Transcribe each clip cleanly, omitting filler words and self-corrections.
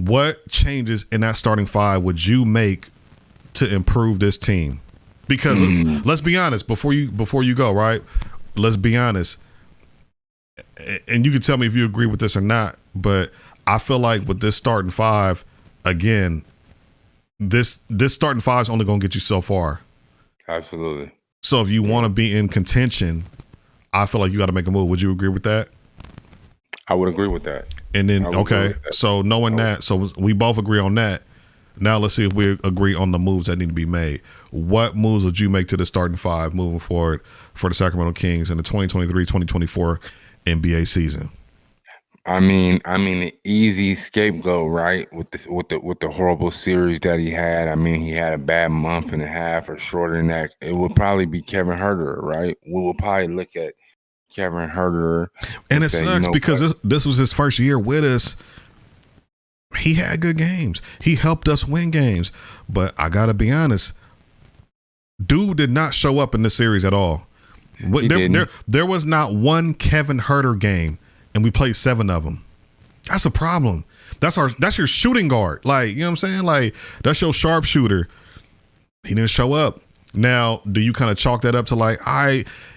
what changes in that starting five would you make to improve this team? Because let's be honest, before you go, right? Let's be honest. And you can tell me if you agree with this or not, but I feel like with this starting five, again, this starting five is only going to get you so far. Absolutely. So if you want to be in contention, I feel like you got to make a move. Would you agree with that? I would agree with that. And then, okay, so knowing that, so we both agree on that. Now let's see if we agree on the moves that need to be made. What moves would you make to the starting five moving forward for the Sacramento Kings in the 2023-2024 NBA season? I mean, an easy scapegoat, right? With the horrible series that he had. I mean, he had a bad month and a half or shorter than that. It would probably be Kevin Huerter, right? We will probably look at Kevin Huerter, and it sucks because this was his first year with us. He had good games. He helped us win games, but I gotta be honest, dude did not show up in this series at all. There was not one Kevin Huerter game, and we played 7 of them. That's a problem. That's your shooting guard. Like, you know what I'm saying? Like, that's your sharpshooter. He didn't show up. Now, do you kind of chalk that up to like,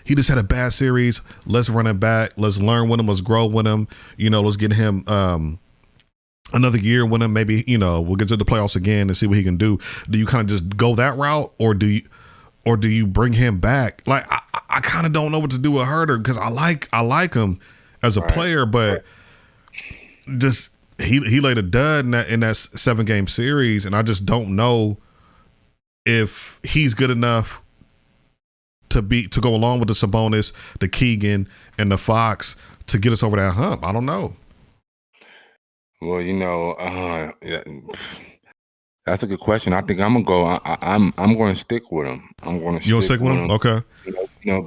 he just had a bad series. Let's run it back. Let's learn with him. Let's grow with him. Let's get him another year with him. Maybe, we'll get to the playoffs again and see what he can do. Do you kind of just go that route, or do you bring him back? Like, I kind of don't know what to do with Huerter because I like him as a player, but just he laid a dud in that 7-game series, and I just don't know if he's good enough to go along with the Sabonis, the Keegan, and the Fox to get us over that hump. I don't know. Well, that's a good question. I think I'm gonna go. I'm going to stick with him. I'm going to. You stick with him? Okay.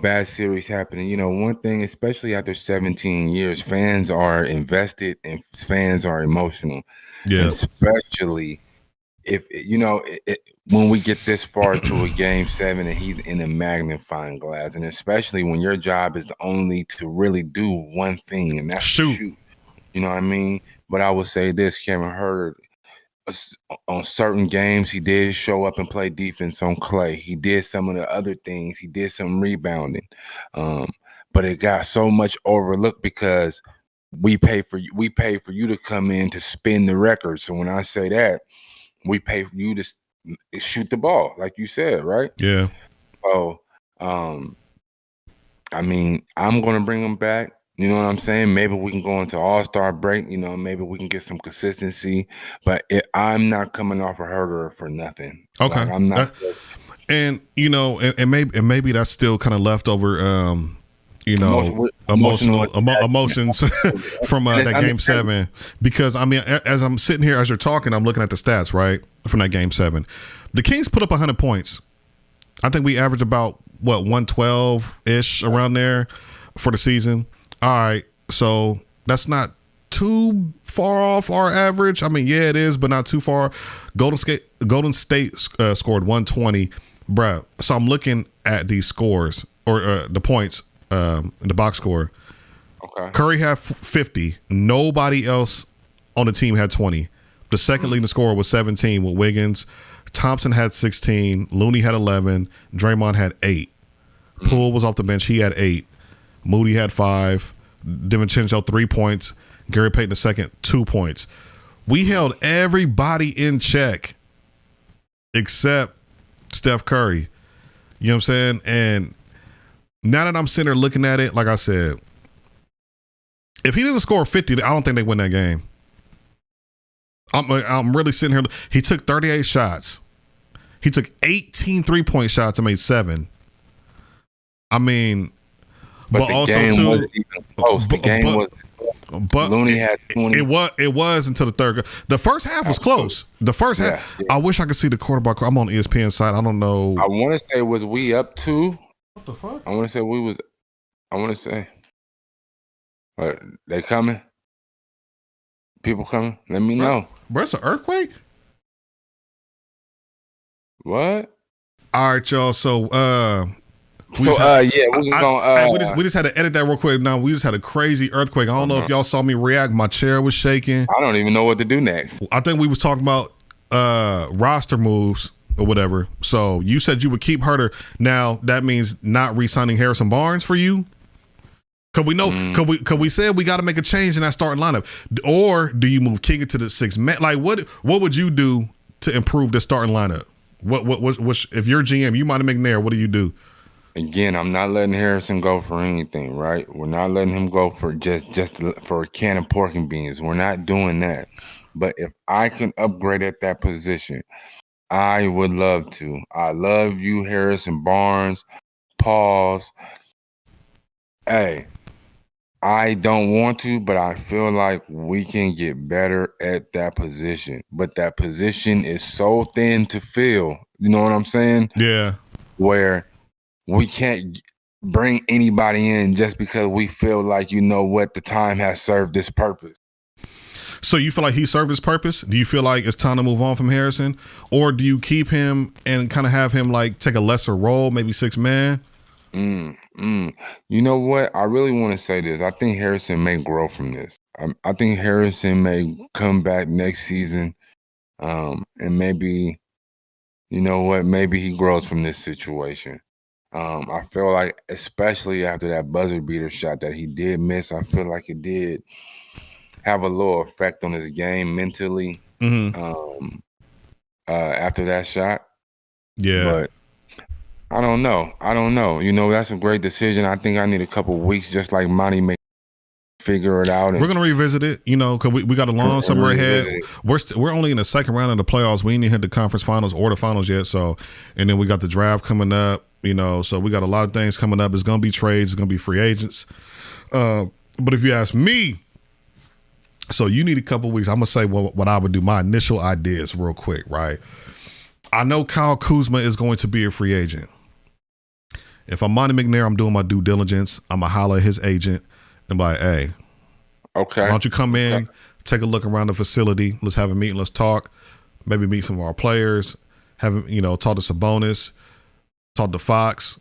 Bad series happening. One thing, especially after 17 years, fans are invested and fans are emotional. Yeah. Especially if when we get this far to a game 7 and he's in a magnifying glass, and especially when your job is only to really do one thing, and that's shoot. You know what I mean? But I would say this, Kevin Huerter, on certain games, he did show up and play defense on Clay. He did some of the other things. He did some rebounding. But it got so much overlooked because we pay for you to come in to spin the record. So when I say that, we pay for you to shoot the ball, like you said, right? Yeah. So, I mean, I'm going to bring him back. You know what I'm saying? Maybe we can go into All-Star break. Maybe we can get some consistency. But I'm not coming off a Huerter for nothing. Okay, like, I'm not. And maybe that's still kind of leftover. Emotions from that game 7. Because I mean, as I'm sitting here as you're talking, I'm looking at the stats right from that game 7. The Kings put up 100 points. I think we averaged about 112-ish around there for the season. All right, so that's not too far off our average. I mean, yeah, it is, but not too far. Golden State scored 120, bruh. So I'm looking at these scores or the points, the box score. Okay. Curry had 50. Nobody else on the team had 20. The second leading scorer was 17 with Wiggins. Thompson had 16. Looney had 11. Draymond had 8. Poole was off the bench. He had 8. Moody had 5. DiVincenzo 3 points. Gary Payton II 2 points. We held everybody in check except Steph Curry. You know what I'm saying? And now that I'm sitting there looking at it, like I said, if he doesn't score 50, I don't think they win that game. I'm really sitting here. He took 38 shots. He took 18 3-point shots and made 7. I mean, but the also game too, wasn't even close. The game was. But Looney had 20. It was until the third. The first half was close. The first half. Yeah. I wish I could see the quarterback. I'm on ESPN side. I don't know. I want to say was we up 2? What the fuck? I want to say we was. I want to say. They coming? People coming? Let me know. Bro, it's an earthquake? What? All right, y'all. So We So just had, yeah, we're gonna we just had to edit that real quick. Now we just had a crazy earthquake. I don't know if y'all saw me react. My chair was shaking. I don't even know what to do next. I think we was talking about roster moves or whatever. So you said you would keep Huerter. Now that means not re-signing Harrison Barnes for you. Cause we know, cause we said we got to make a change in that starting lineup, or do you move Keegan to the 6th man? Like what would you do to improve the starting lineup? What if you're GM, you Monty McNair, what do you do? Again, I'm not letting Harrison go for anything, right? We're not letting him go for just for a can of pork and beans. We're not doing that. But if I can upgrade at that position, I would love to. I love you, Harrison Barnes. Pause. Hey, I don't want to, but I feel like we can get better at that position. But that position is so thin to fill. You know what I'm saying? Yeah. Where we can't bring anybody in just because we feel like, you know what, the time has served this purpose. So you feel like he served his purpose? Do you feel like it's time to move on from Harrison? Or do you keep him and kind of have him like take a lesser role, maybe 6th man? You know what? I really want to say this. I think Harrison may grow from this. I think Harrison may come back next season and maybe, you know what, maybe he grows from this situation. I feel like, especially after that buzzer beater shot that he did miss, I feel like it did have a little effect on his game mentally after that shot. Yeah. But I don't know. You know, that's a great decision. I think I need a couple weeks, just like Monty may figure it out. We're going to revisit it, you know, because we got a long summer ahead. We're only in the second round of the playoffs. We ain't even hit the conference finals or the finals yet. So, and then we got the draft coming up, you know, so we got a lot of things coming up. It's going to be trades. It's going to be free agents. But if you ask me, so you need a couple weeks. I'm going to say what I would do. My initial ideas real quick, right? I know Kyle Kuzma is going to be a free agent. If I'm Monty McNair, I'm doing my due diligence. I'm going to holler at his agent and be like, hey, okay, why don't you come in, take a look around the facility. Let's have a meeting. Let's talk. Maybe meet some of our players. Have, you know, talk to Sabonis, talk to Fox,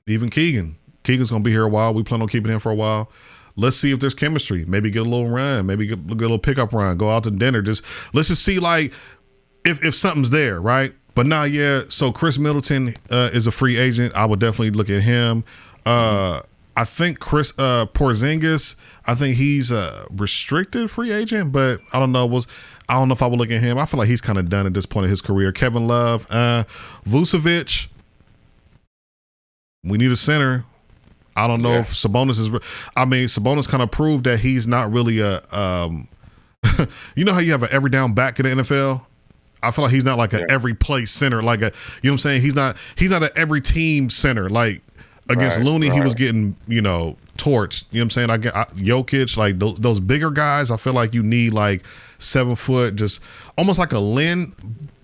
even Keegan. Keegan's going to be here a while. We plan on keeping him for a while. Let's see if there's chemistry. Maybe get a little run. Maybe get a little pickup run. Go out to dinner. Let's just see like if something's there, right? But now, yeah. So Khris Middleton is a free agent. I would definitely look at him. I think Porzingis. I think he's a restricted free agent, but I don't know. I don't know if I would look at him. I feel like he's kind of done at this point in his career. Kevin Love, Vucevic. We need a center. I don't know if Sabonis is. I mean, Sabonis kind of proved that he's not really a. You know how you have an every down back in the NFL. I feel like he's not like a every play center. Like a, you know what I'm saying? He's not an every team center. Like against Looney, he was getting, you know, torched. You know what I'm saying? I Jokic, like those bigger guys. I feel like you need like 7 foot, just almost like a Lynn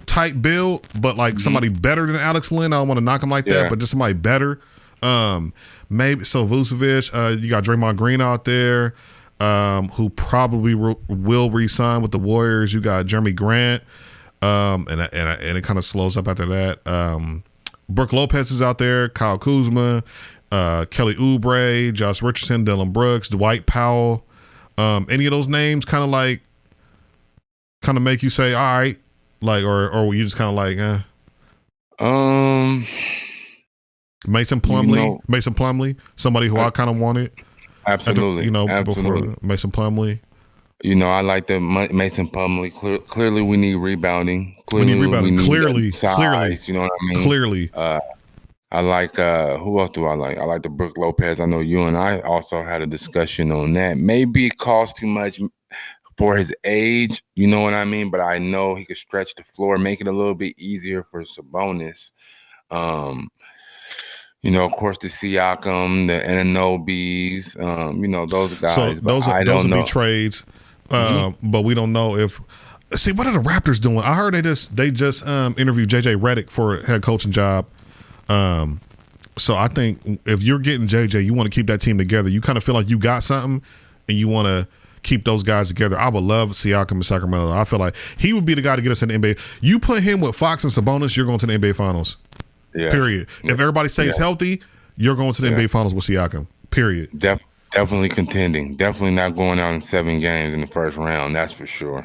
type build, but like somebody better than Alex Lynn. I don't want to knock him like that, but just somebody better. Maybe so Vucevic. You got Draymond Green out there, who probably will re-sign with the Warriors. You got Jeremy Grant, and it kind of slows up after that. Brook Lopez is out there. Kyle Kuzma, Kelly Oubre, Josh Richardson, Dillon Brooks, Dwight Powell. Any of those names kind of make you say, all right, like, or you just kind of like, Mason Plumlee, somebody who I kind of wanted. Absolutely. Before Mason Plumlee. You know, I like the Mason Plumlee. Clearly, we need rebounding. Clearly. Size, you know what I mean? Clearly. I like, who else do I like? I like the Brook Lopez. I know you and I also had a discussion on that. Maybe it costs too much for his age, you know what I mean? But I know he could stretch the floor, make it a little bit easier for Sabonis. You know, of course, the Siakam, the Ananobis, you know, those guys. So those would be trades, but we don't know if. See, what are the Raptors doing? I heard they just interviewed JJ Redick for a head coaching job. So I think if you're getting JJ, you want to keep that team together. You kind of feel like you got something, and you want to keep those guys together. I would love Siakam in Sacramento. I feel like he would be the guy to get us in the NBA. You put him with Fox and Sabonis, you're going to the NBA Finals. Yeah. Period. Yeah. If everybody stays healthy, You're going to the NBA Finals with Siakam. Period. Definitely contending. Definitely not going out in 7 games in the first round. That's for sure.